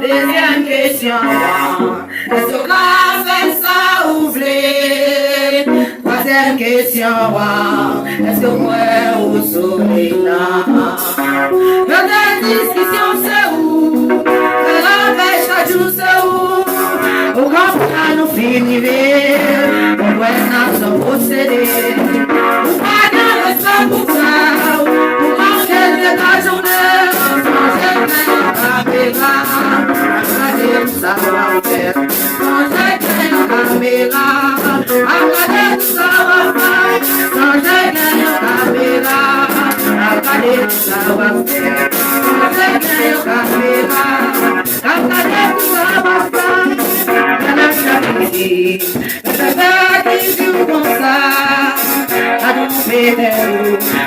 Deuxième question, est-ce que la fête ça ouvre? Troisième question, est-ce que moi au soleil là? Notre discussion c'est où? La fête chaque jour c'est où? Au camp nous finirons, on doit nous posséder. On va dans le sang pour ça, on mange la journée.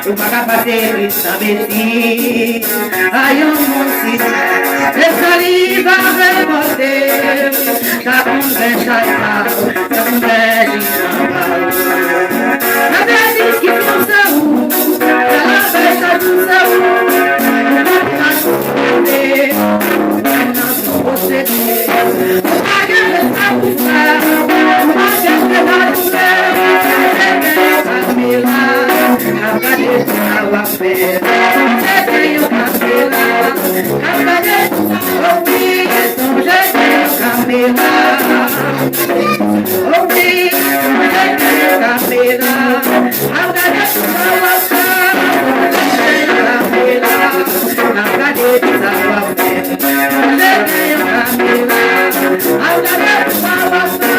O bagabadeiro estabeleci, ai eu não se essa liga vai bater, já com brecha e tal, já com brecha e tal. Cadê diz que não são, ela fecha do céu, não sou você, o bagabadeiro está por céu, o bagabadeiro está por céu. A cabeça a fé, eu tenho cabelo. A cabeça ouvi, já tenho cabelo. Ouvi, já tenho cabelo. A cabeça a fé, já tenho cabelo. A cabeça a fé, já tenho cabelo. A cabeça a fé.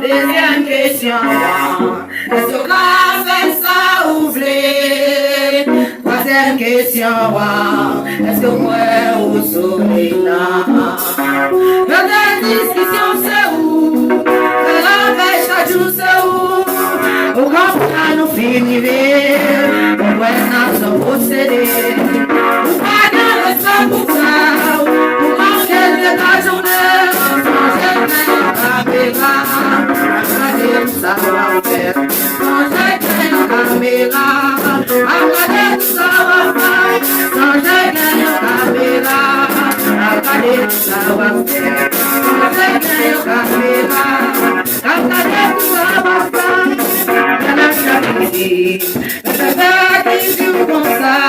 Deuxième question, est-ce que la fête ça ouvre? Troisième question, est-ce que moi au soleil là? Notre discussion c'est où? La fête chaque jour c'est où? Au camp nous finirons, on doit nous posséder. On va dans le sang pour faire. Sans chacun en caméra, à regarder tout ça va faire. Sans chacun en caméra, à regarder tout ça va faire. Sans chacun en caméra, à regarder tout ça va faire. Dans la charité, comme ça,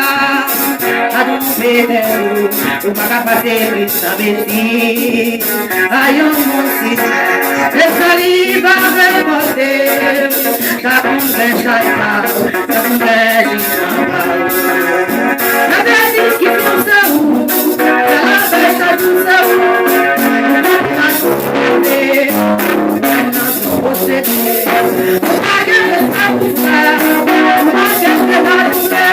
à nous faire, ou pas passer sans bêtise. Aïe, mon fils, le salive va reporter, ça convient, ça convient, la bêtise qui font ça où, la bêtise à tout ça où, on a trouvé, maintenant son procédé, on a gagné ça pour ça, on a gagné ça pour ça,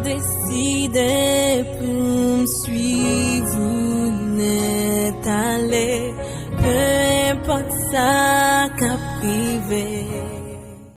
Décidé pour me suivre, n'est allé, peu importe ça.